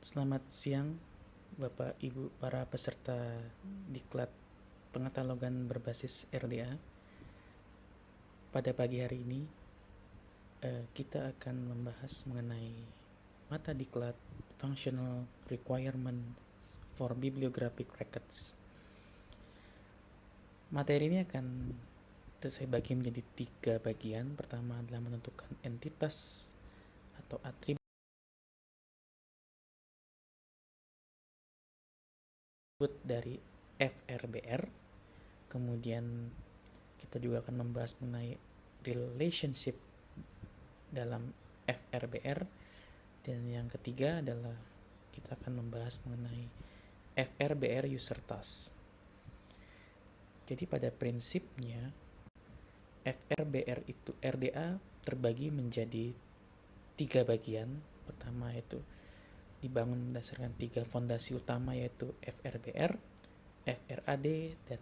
Selamat siang, Bapak Ibu para peserta diklat pengkatalogan berbasis RDA. Pada pagi hari ini, kita akan membahas mengenai mata diklat Functional Requirements for Bibliographic Records. Materi ini akan saya bagi menjadi 3 bagian. Pertama adalah menentukan entitas atau atribut dari FRBR. Kemudian kita juga akan membahas mengenai relationship dalam FRBR. Dan yang ketiga adalah kita akan membahas mengenai FRBR user task. Jadi pada prinsipnya FRBR itu RDA terbagi menjadi 3 bagian. Pertama yaitu dibangun berdasarkan 3 fondasi utama, yaitu FRBR, FRAD, dan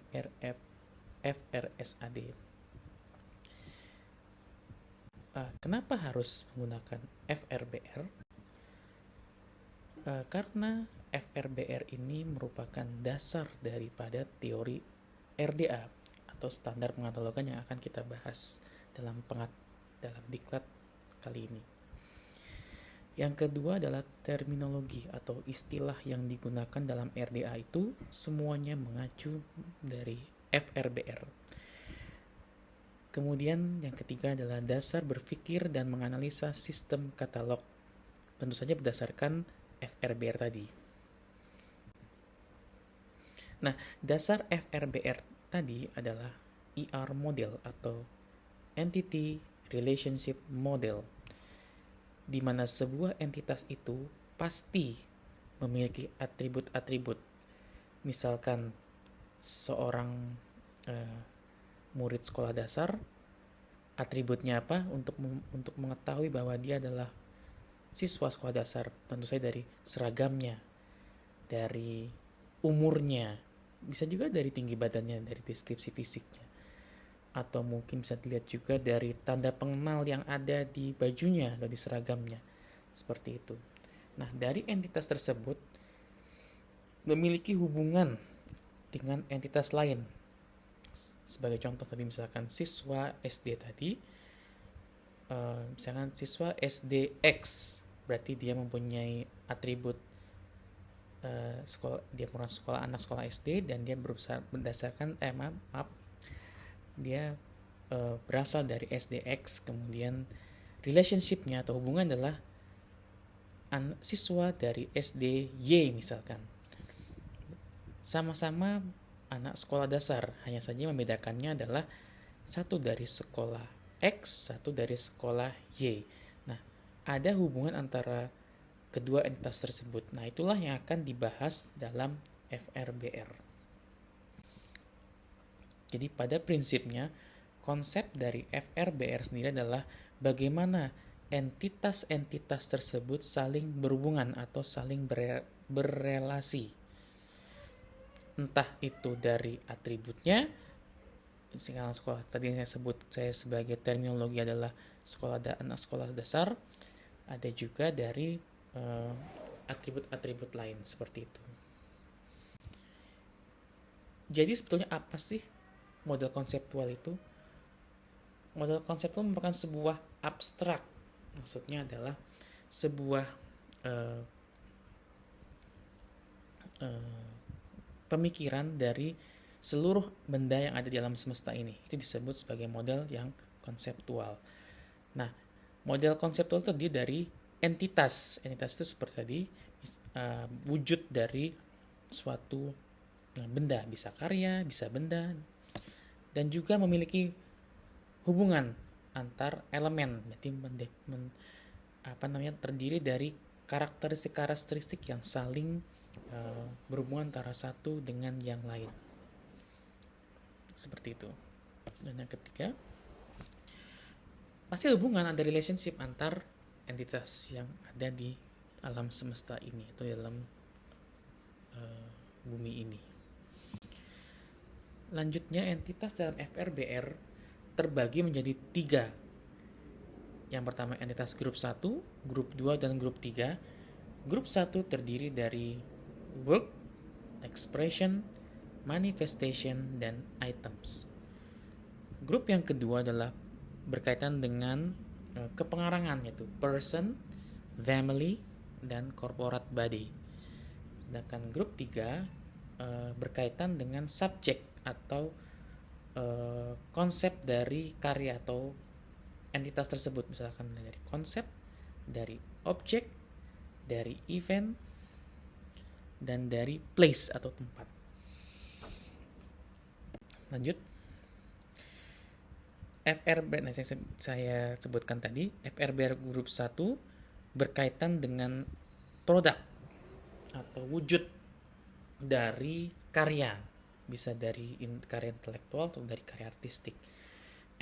FRSAD. Kenapa harus menggunakan FRBR? Karena FRBR ini merupakan dasar daripada teori RDA atau standar pengkatalogan yang akan kita bahas dalam diklat kali ini. Yang kedua adalah terminologi atau istilah yang digunakan dalam RDA itu semuanya mengacu dari FRBR. Kemudian yang ketiga adalah dasar berpikir dan menganalisa sistem katalog, tentu saja berdasarkan FRBR tadi. Nah, dasar FRBR tadi adalah ER model atau Entity Relationship Model, di mana sebuah entitas itu pasti memiliki atribut-atribut. Misalkan seorang murid sekolah dasar, atributnya apa untuk mengetahui bahwa dia adalah siswa sekolah dasar? Tentu saja dari seragamnya, dari umurnya, bisa juga dari tinggi badannya, dari deskripsi fisiknya, atau mungkin bisa dilihat juga dari tanda pengenal yang ada di bajunya atau di seragamnya, seperti itu. Nah, dari entitas tersebut memiliki hubungan dengan entitas lain. Sebagai contoh tadi misalkan siswa SD tadi, misalkan siswa SDX, berarti dia mempunyai atribut dia merupakan anak sekolah SD dan dia berdasarkan dia berasal dari SDX. Kemudian relationship-nya atau hubungan adalah siswa dari SDY misalkan. Sama-sama anak sekolah dasar, hanya saja membedakannya adalah satu dari sekolah X, satu dari sekolah Y. Nah, ada hubungan antara kedua entitas tersebut. Nah, itulah yang akan dibahas dalam FRBR. Jadi pada prinsipnya, konsep dari FRBR sendiri adalah bagaimana entitas-entitas tersebut saling berhubungan atau saling berrelasi. Entah itu dari atributnya, sekolah tadi yang saya sebagai terminologi adalah anak sekolah dasar, ada juga dari atribut-atribut lain seperti itu. Jadi sebetulnya apa sih model konseptual itu? Model konseptual merupakan sebuah abstrak. Maksudnya adalah sebuah pemikiran dari seluruh benda yang ada di alam semesta ini. Itu disebut sebagai model yang konseptual. Nah, model konseptual itu terdiri dari entitas. Entitas itu seperti tadi, wujud dari suatu benda, bisa karya, bisa benda, dan juga memiliki hubungan antar elemen. Berarti terdiri dari karakteristik yang saling berhubungan antara satu dengan yang lain. Seperti itu. Dan yang ketiga, pasti hubungan, ada relationship antar entitas yang ada di alam semesta ini atau dalam bumi ini. Lanjutnya, entitas dalam FRBR terbagi menjadi 3. Yang pertama entitas grup 1, grup 2, dan grup 3. Grup 1 terdiri dari work, expression, manifestation, dan items. Grup yang kedua adalah berkaitan dengan kepengarangan, yaitu person, family, dan corporate body. Sedangkan grup 3 berkaitan dengan subject atau konsep dari karya atau entitas tersebut, misalkan dari konsep, dari objek, dari event, dan dari place atau tempat. Lanjut. FRB, nah saya sebutkan tadi, FRBR Group 1 berkaitan dengan produk atau wujud dari karya, bisa dari karya intelektual atau dari karya artistik.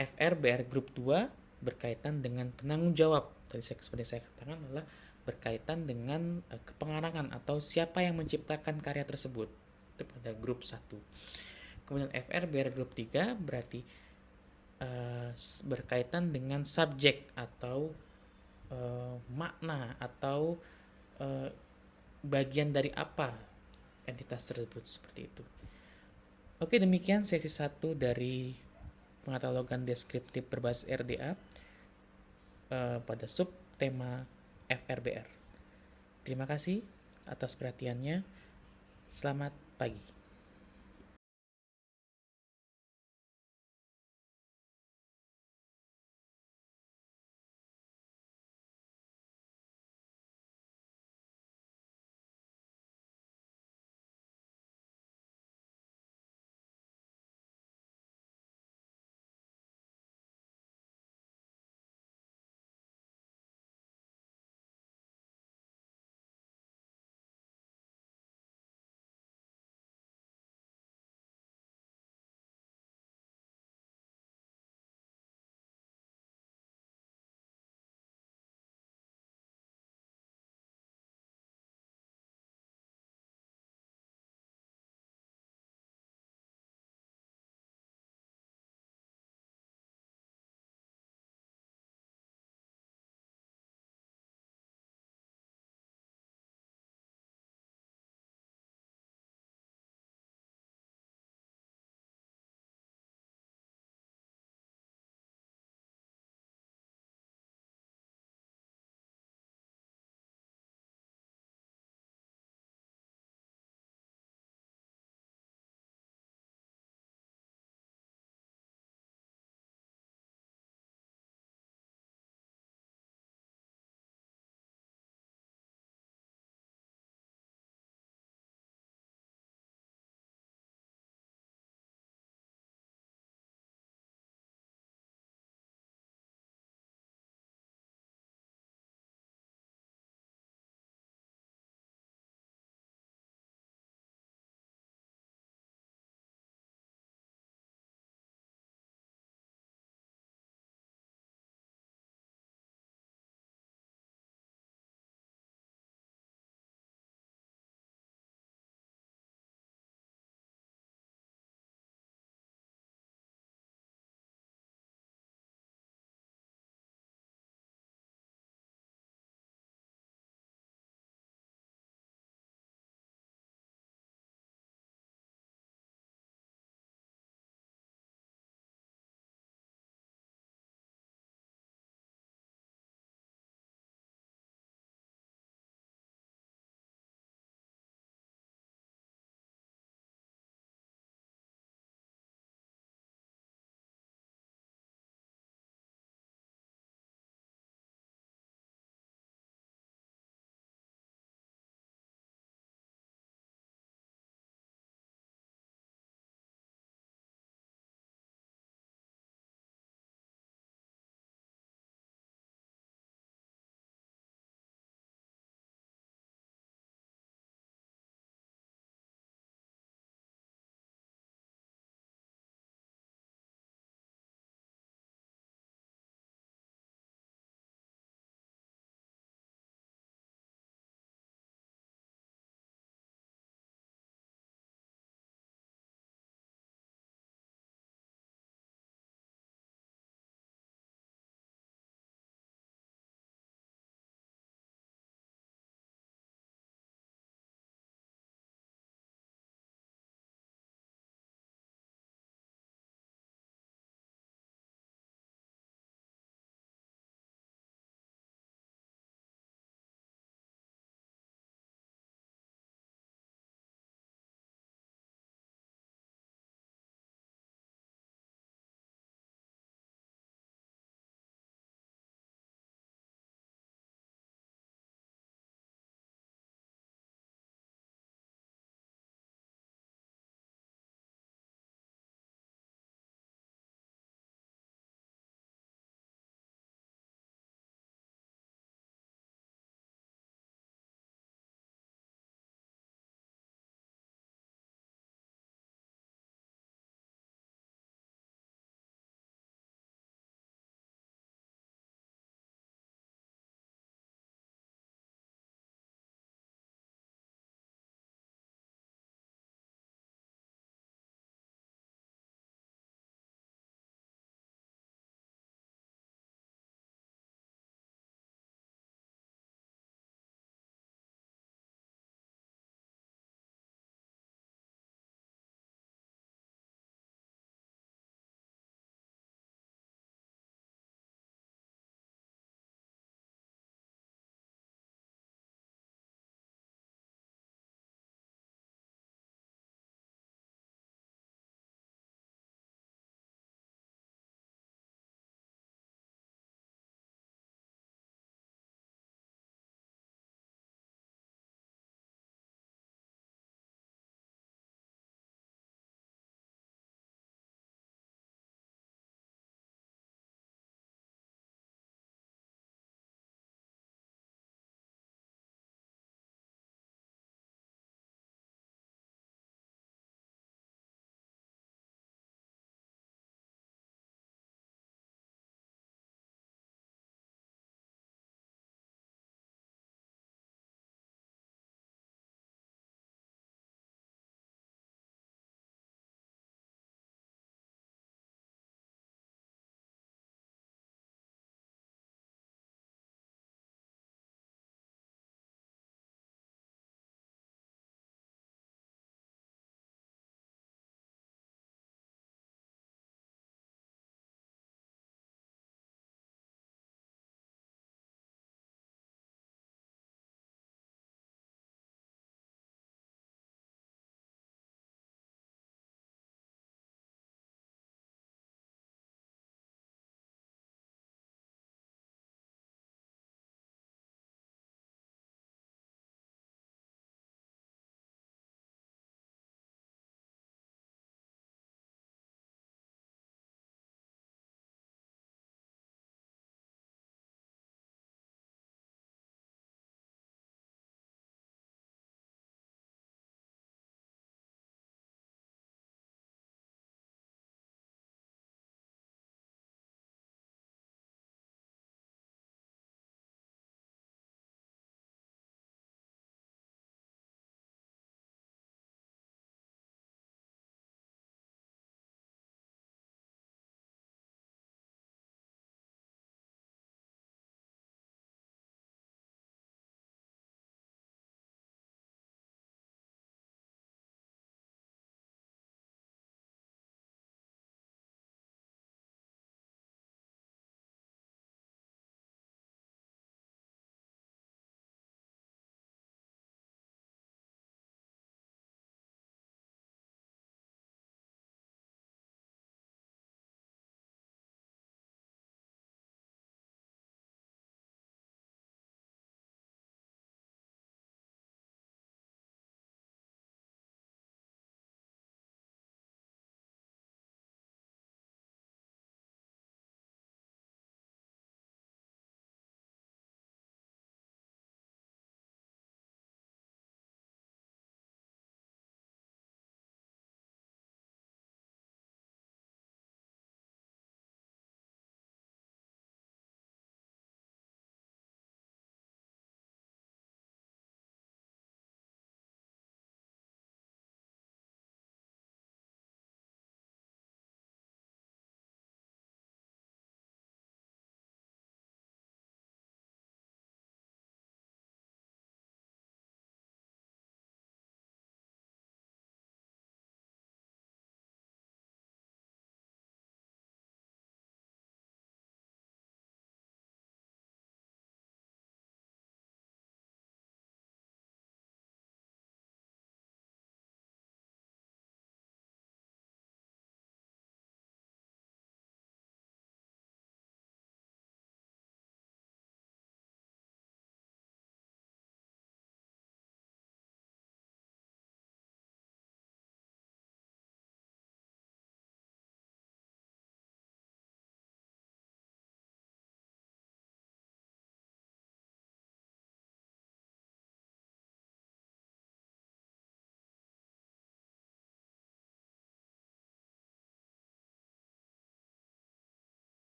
FRBR Group 2 berkaitan dengan penanggung jawab, tadi seperti saya katakan adalah berkaitan dengan kepengarangan atau siapa yang menciptakan karya tersebut, itu pada grup 1. Kemudian FRBR Group 3 berarti berkaitan dengan subjek atau makna atau bagian dari apa entitas tersebut, seperti itu. Oke, demikian sesi 1 dari pengatalogan deskriptif berbasis RDA pada sub tema FRBR. Terima kasih atas perhatiannya. Selamat pagi.